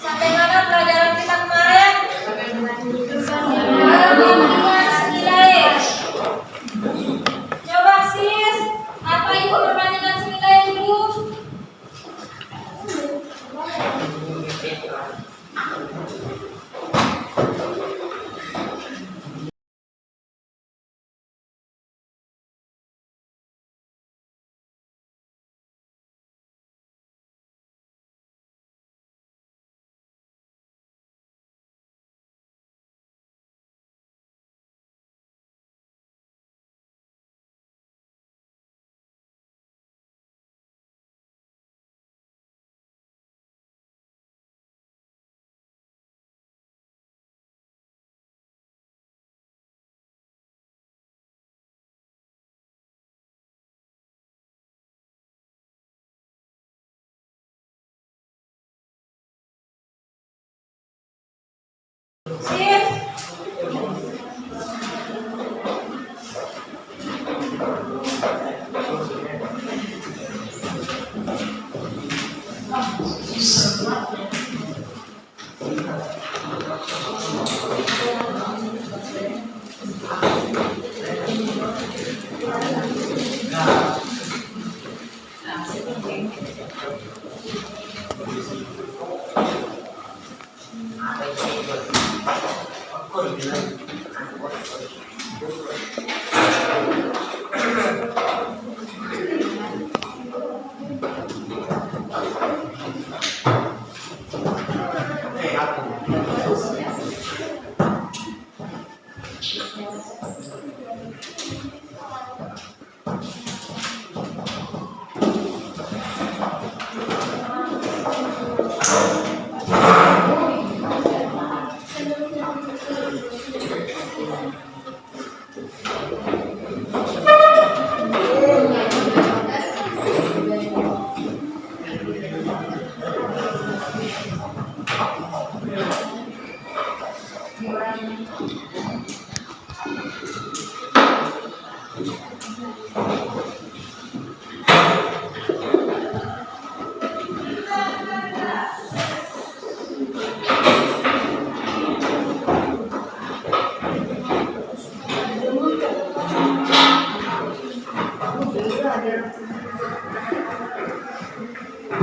Sampai mana pelajaran kita kemarin? Perbandingan senilai. Coba sis, apa itu perbandingan senilai dulu? Sis,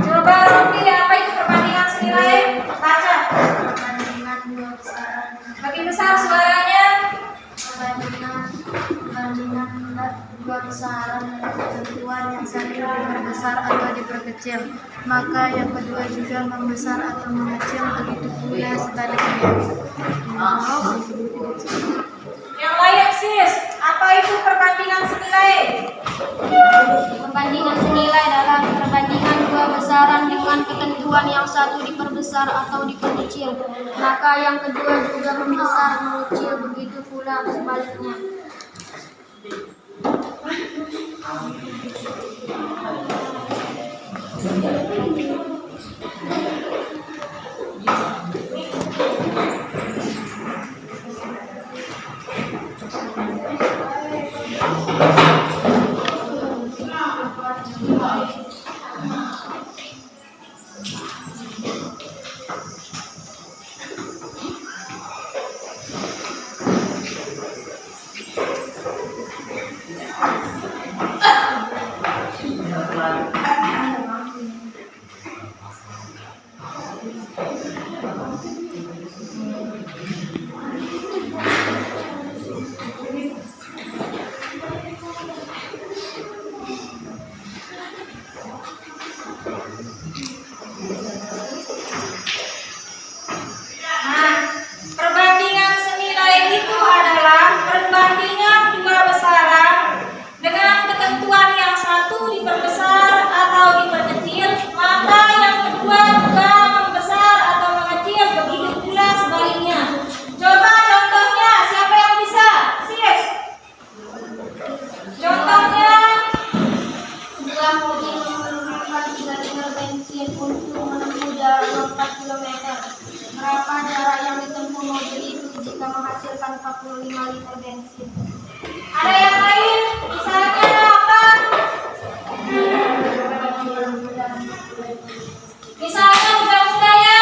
coba Rofi, apa itu perbandingan senilai? Baca. Perbandingan dua besaran. Makin besar suaranya. Perbandingan dua besaran dengan ketentuan yang satu diperbesar atau diperkecil, maka yang kedua juga membesar atau mengecil, begitu pula sebaliknya. Yang lain sis, apa itu perbandingan senilai? Perbandingan senilai adalah perbandingan dua besaran dengan ketentuan yang satu diperbesar atau diperkecil, maka yang kedua juga membesar mengecil, begitu pula sebaliknya. Nah, perbandingan senilai itu adalah perbandingan dua besaran dengan ketentuan yang satu diperbesar atau diperkecil, maka yang kedua juga membesar atau mengecil, begitu pula sebaliknya. Coba contohnya, siapa yang bisa? Sis. Contohnya, Sebuah mobil memerlukan 3 liter bensin untuk menempuh jarak 4 km. Berapa jarak yang ditempuh mobil itu jika menghasilkan 45 liter bensin? ada yang lain? Misalnya apa? Misalnya udah ya.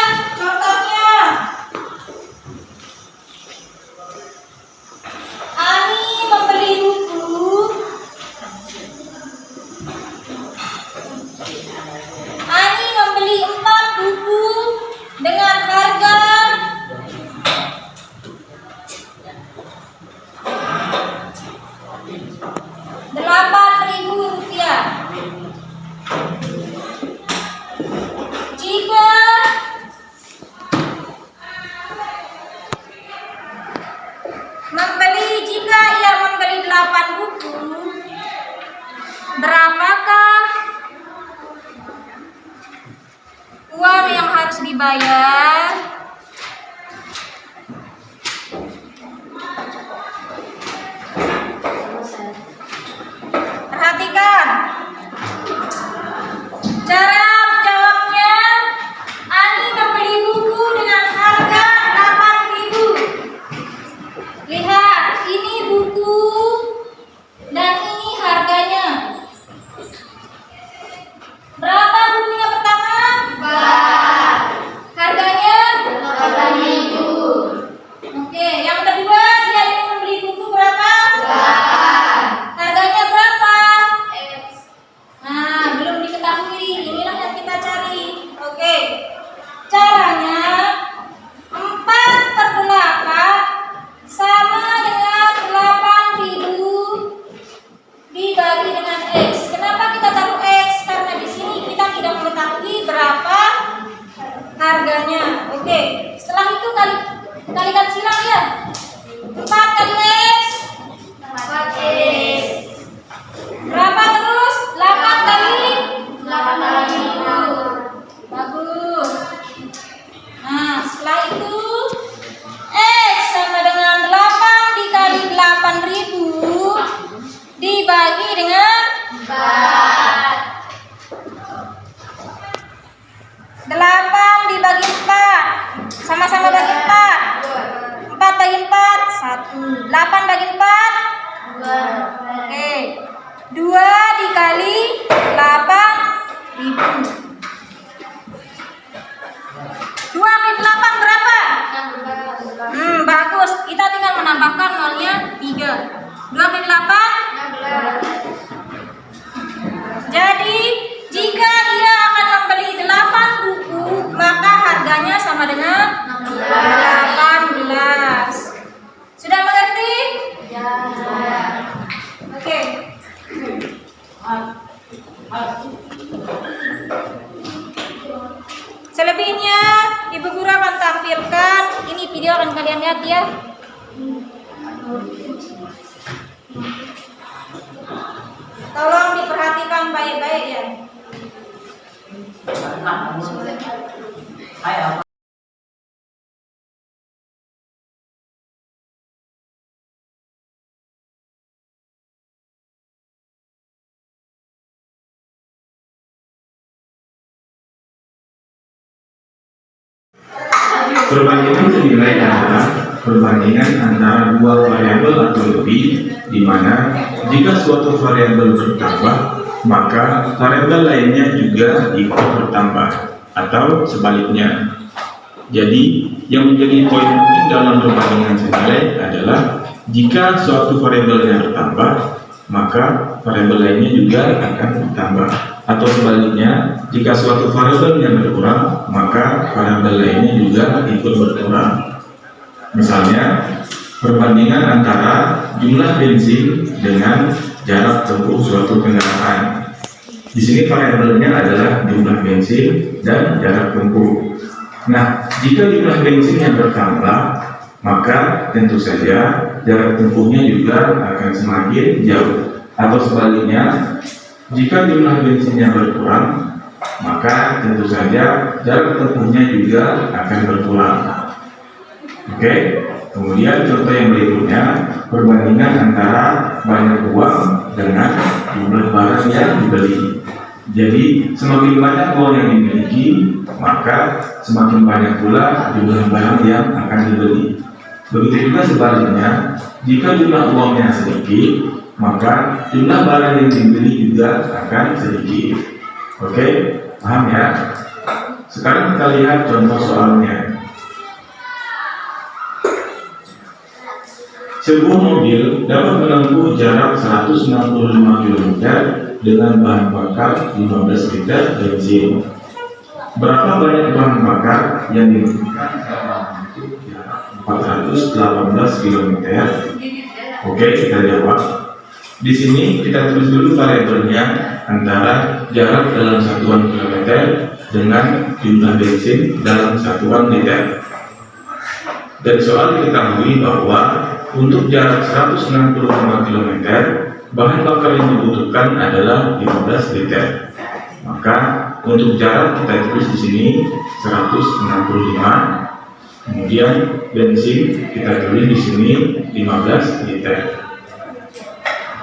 dibayar. Perhatikan cara jawabnya. Ani membeli buku dengan harga 8.000. Lihat, ini buku dan ini harganya. Berapa bukunya pertama? Harganya 8.000. Oke, yang kedua dia ingin membeli buku berapa? Harganya berapa? Nah, belum diketahui. Inilah yang kita cari. Oke. Caranya 4/8 sama dengan 8.000 dibagi dengan X. Kenapa kita taruh X? Karena di sini kita tidak mengetahui berapa harganya. Oke. Setelah itu kalikan silang ya. 4 kali X. 4X. Berapa terus? 8 kali 8.000. Bagus. Nah, setelah itu X sama dengan 8 dikali 8.000 dibagi dengan 8 dibagi 4. Sama-sama bagi 4. 4 bagi 4 1. 8 bagi 4. Oke. 2 dikali 8.000. 2 kali 8 berapa? Bagus. Kita tinggal menambahkan nolnya 3. 2 kali 8. Jadi, jika dia akan membeli 8 buku, maka harganya sama dengan 18. Sudah mengerti? Oke. Selebihnya Ibu Guru akan tampilkan. Ini video akan kalian lihat ya. Tolong diperhatikan baik-baik ya. Perbandingan senilai adalah perbandingan antara dua variabel atau lebih, di mana jika suatu variabel bertambah, maka variabel lainnya juga ikut bertambah, atau sebaliknya. Jadi, yang menjadi poin penting dalam perbandingan senilai adalah jika suatu variabelnya bertambah, maka variabel lainnya juga akan bertambah. Atau sebaliknya, jika suatu variabelnya berkurang, maka variabel lainnya juga ikut berkurang. Misalnya, perbandingan antara jumlah bensin dengan jarak tempuh suatu kendaraan. Di sini variabelnya adalah jumlah bensin dan jarak tempuh. Nah, jika jumlah bensinnya bertambah, maka tentu saja jarak tempuhnya juga akan semakin jauh. Atau sebaliknya, jika jumlah bensinnya berkurang, maka tentu saja jarak tempuhnya juga akan berkurang. Oke, kemudian contoh yang berikutnya, perbandingan antara banyak uang dengan jumlah barang yang dibeli. Jadi, semakin banyak uang yang dimiliki, maka semakin banyak pula jumlah barang yang akan dibeli. Begitu juga sebaliknya, jika jumlah uangnya sedikit, maka jumlah barang yang dibeli juga akan sedikit. Oke, paham ya? Sekarang kita lihat contoh soalnya. Sebuah mobil dapat menempuh jarak 165 km dengan bahan bakar 15 liter bensin. Berapa banyak bahan bakar yang dibutuhkan dalam jarak 418 km? Oke, kita jawab. Di sini kita tulis dulu variabelnya antara jarak dalam satuan kilometer dengan jumlah bensin dalam satuan liter. Dan soal diketahui bahwa untuk jarak 165 km, bahan bakar yang dibutuhkan adalah 15 liter. Maka untuk jarak kita tulis di sini 165. Kemudian bensin kita tulis di sini 15 liter.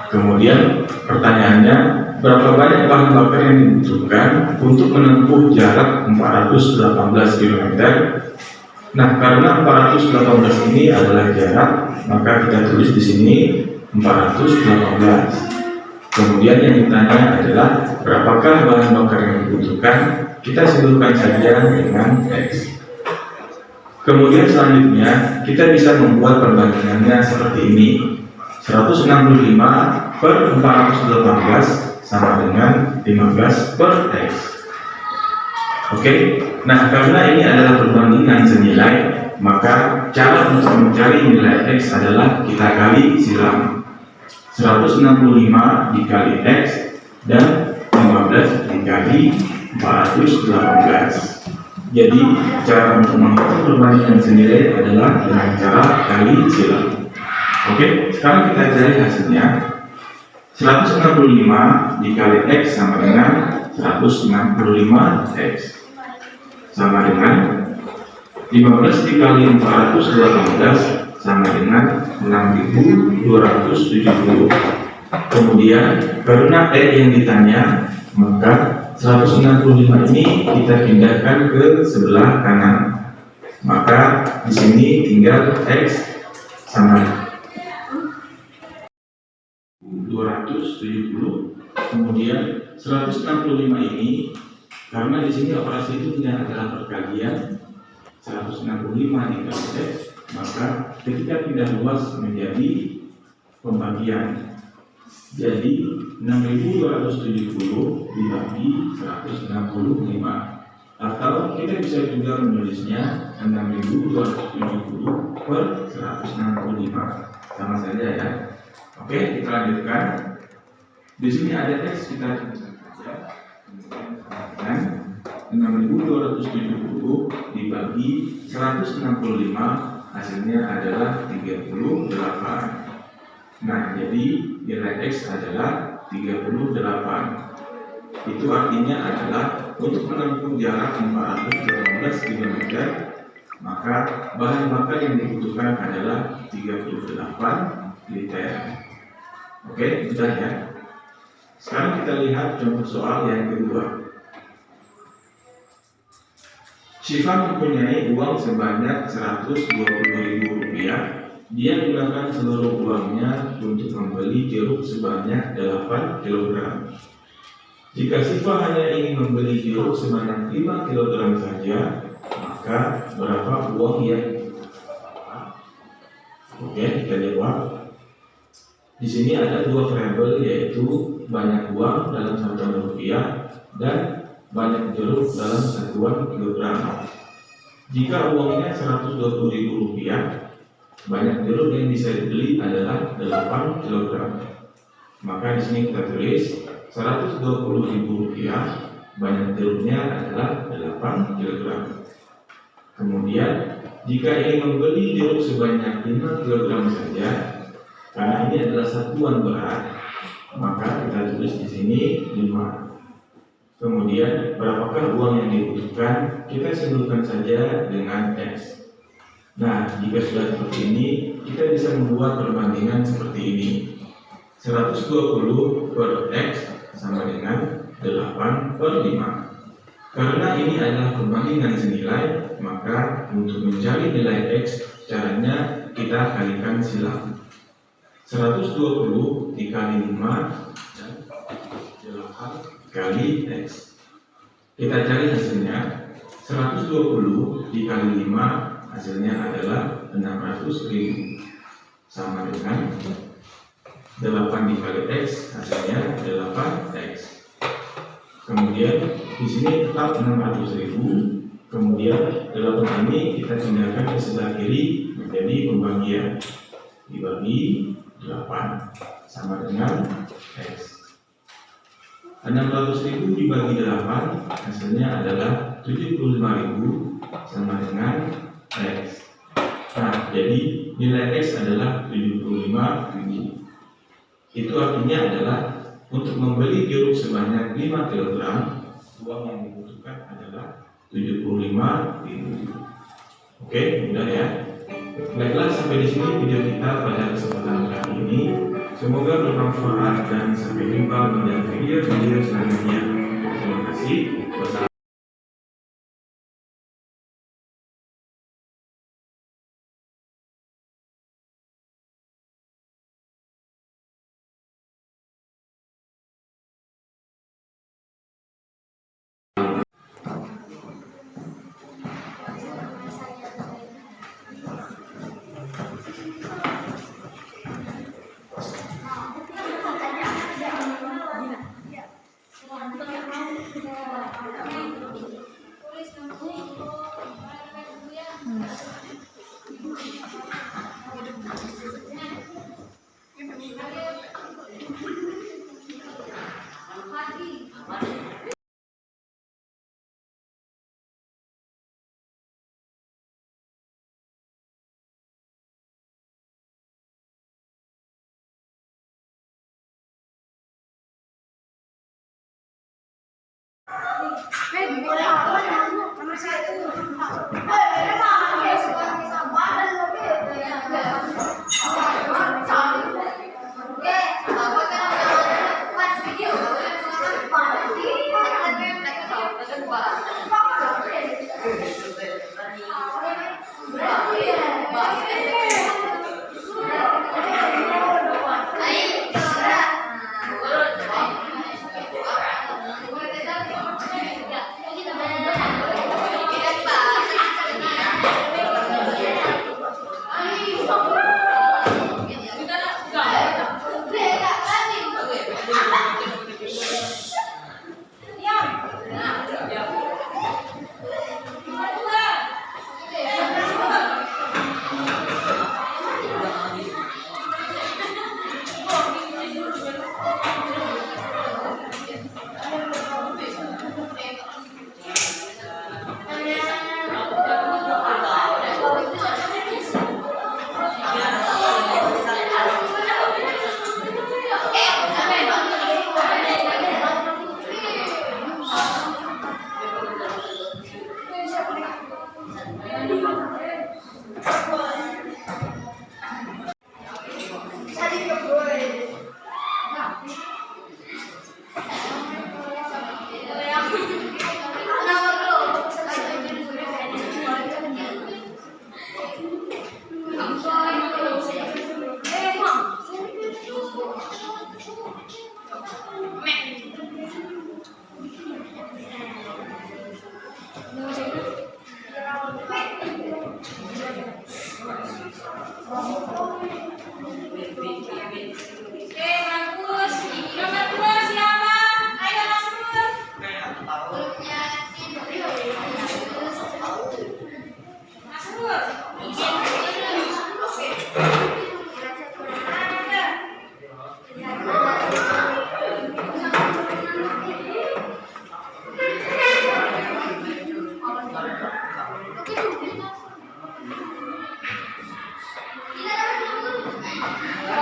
Kemudian pertanyaannya, berapa banyak bahan bakar yang dibutuhkan untuk menempuh jarak 418 km? Nah, karena 418 ini adalah jarak, maka kita tulis di sini 418. Kemudian yang ditanya adalah berapakah bahan bakar yang dibutuhkan? Kita simpulkan saja dengan X. Kemudian selanjutnya kita bisa membuat perbandingannya seperti ini. 165 per 418 sama dengan 15 per X. Oke, nah karena ini adalah perbandingan senilai, maka cara untuk mencari nilai X adalah kita kali silang. 165 dikali X dan 15 dikali 418. Jadi cara untuk menghitung perbandingan senilai adalah dengan cara kali silang. Oke, sekarang kita cari hasilnya. 165 dikali X sama dengan 165X sama dengan 15 dikali 418 sama dengan 6270. Kemudian karena yang ditanya, maka 165 ini kita pindahkan ke sebelah kanan. Maka di sini tinggal X sama 270. Kemudian 165 ini, karena di sini operasi hitungnya adalah perkalian, 165 dikali X, maka ketika pindah luas menjadi pembagian. Jadi 6270 dibagi 165, atau kita bisa juga menulisnya 6270 per 165, sama saja ya. Oke, kita lanjutkan. Di sini ada X, kita saja. Kemudian 6270 dibagi 165, hasilnya adalah 38. Nah, jadi nilai X adalah 38. Itu artinya adalah untuk menempuh jarak 418 km, maka bahan bakar yang dibutuhkan adalah 38 liter. Oke, sudah ya. Sekarang kita lihat contoh soal yang kedua. Syifa mempunyai uang sebanyak Rp120.000. Dia gunakan seluruh uangnya untuk membeli jeruk sebanyak 8 kg. Jika Syifa hanya ingin membeli jeruk sebanyak 5 kg saja, maka berapa uang yang dibutuhkan? Oke, kita jawab. Di sini ada dua variabel, yaitu banyak uang dalam satuan rupiah dan banyak jeruk dalam satuan kilogram. Jika uangnya Rp120.000, banyak jeruk yang bisa dibeli adalah 8 kg. Maka di sini kita tulis Rp120.000, banyak jeruknya adalah 8 kg. Kemudian jika ingin membeli jeruk sebanyak 5 kg saja, karena ini adalah satuan berat, maka kita tulis di sini 5. Kemudian berapakah uang yang dibutuhkan? Kita simpulkan saja dengan X. Nah, jika sudah seperti ini, kita bisa membuat perbandingan seperti ini. 120 per X sama dengan 8 per 5. Karena ini adalah perbandingan senilai, maka untuk mencari nilai X, caranya kita kalikan silang. 120 dikali 5 dan 8 kali X. Kita cari hasilnya. 120 dikali 5 hasilnya adalah 600.000, sama dengan 8 dikali X hasilnya 8X. Kemudian di sini tetap 600.000. Kemudian 8 ini kita pindahkan ke sebelah kiri menjadi pembagian, dibagi 8 sama dengan X. 600.000 dibagi 8 hasilnya adalah 75.000 sama dengan X. Nah, jadi nilai X adalah 75.000. Itu artinya adalah untuk membeli jeruk sebanyak 5 kg, uang yang dibutuhkan adalah 75.000. Oke, mudah ya. Baiklah, sampai di sini video kita pada kesempatan kali ini. Semoga bermanfaat dan sampai jumpa pada video-video selanjutnya. Terima kasih. Wassalamualaikum.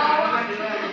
Tidak ada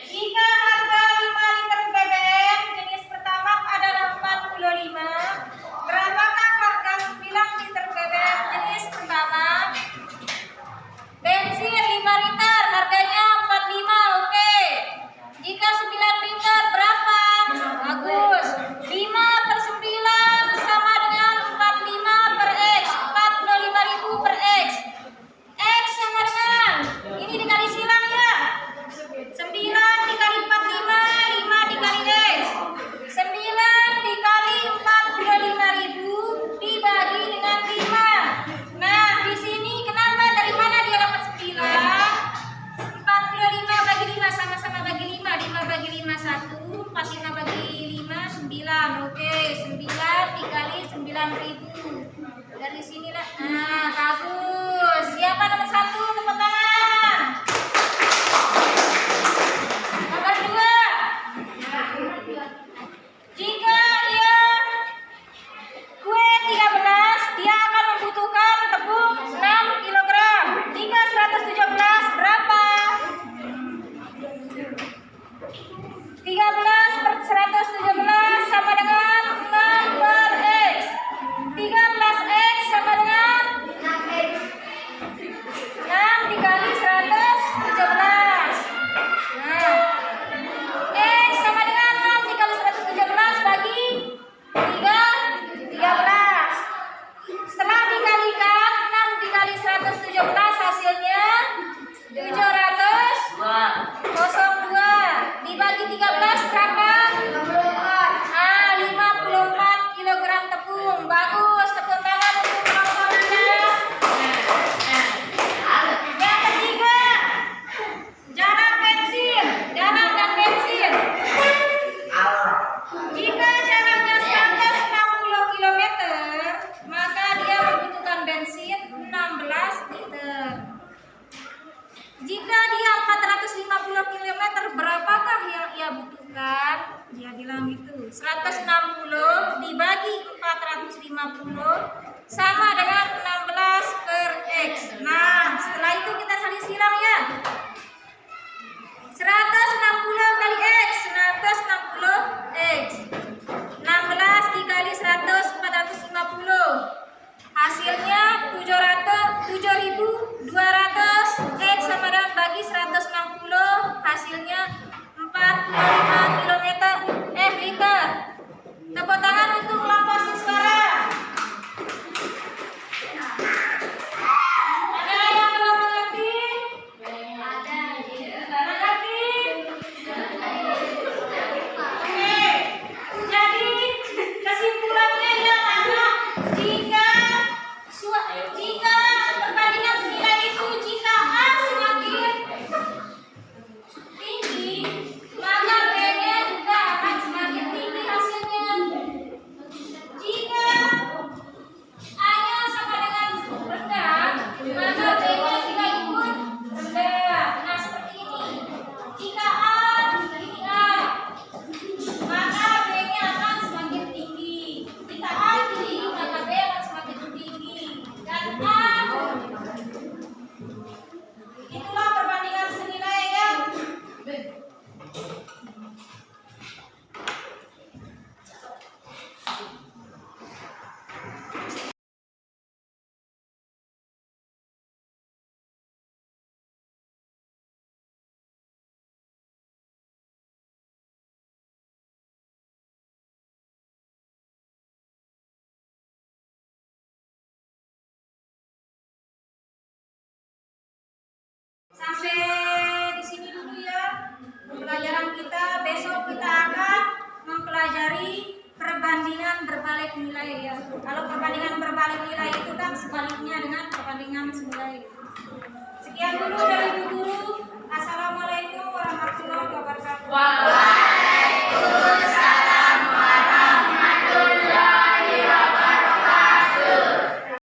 Jika harga 5 liter BBM jenis Pertamax adalah 45, berapakah harga 9 liter BBM jenis Pertamax? Bensin 5 liter harganya 45, oke. Jika 9 liter berapa? Bagus. 5/9 sama dengan 45 per X, 45.000 per X. X sama dengan, ini dikali silang ya. 9 dikali 45, 5 dikali X. 9 dikali 45.000 dibagi dengan 5. Nah, di sini kenapa dari mana dia dapat 9? 45 bagi 5 sama-sama bagi 5. 5 bagi 5 1, 45 bagi 5 9. Oke, 9 dikali 9.000. Dari sinilah. Nah, bagus. Siapa nomor 1? Tepuk tangan. Nomor 2. Jika ia kue 13, dia akan membutuhkan tepung 6 kg. Jika 117 berapa? 13/117 sama dengan 6 per X. 13X sama dengan 6 dikali 117. Nah, X sama dengan 6 dikali 117 bagi 13. Setelah dikalikan 6 dikali 117 hasilnya 702 dibagi 13 berapa? 54 kg tepung. Bagus, tepuk tangan untuk kelompoknya. Yang ketiga, jarak bensin, jarak dan bensin. Jika jaraknya 160 km, maka dia membutuhkan bensin 16 liter. Jika dia 450 km, berapakah yang ia butuhkan? Dia bilang gitu. 160 dibagi 450 sama dengan 16 per X. Nah, setelah itu kita saling silang ya. 160 kali X, 160 X. 16 dikali 100, 450. Hasilnya 7.200 X sama dengan bagi 160, hasilnya 45 liter. Tepuk tangan untuk kelompok siswara. Ada yang belum mengerti? Mengerti? Oke. Jadi kesimpulannya yang ada, jika perbandingan senilai itu, jika A semakin tinggi, maka B-nya juga akan semakin tinggi hasilnya. Jika A-nya sama dengan rendah, maka B-nya juga ikut rendah. Nah, seperti ini. Jika A, ini A, maka B-nya akan semakin tinggi. Jika A tinggi, maka B akan semakin tinggi. Dan A, itulah perbandingan senilai ya. Sampai di sini dulu ya pembelajaran kita. Besok kita akan mempelajari perbandingan berbalik nilai ya. Kalau perbandingan berbalik nilai itu kan sebaliknya dengan perbandingan senilai. Sekian dulu dari Bu Guru. Assalamualaikum. wabarakatuh. Waalaikumsalam.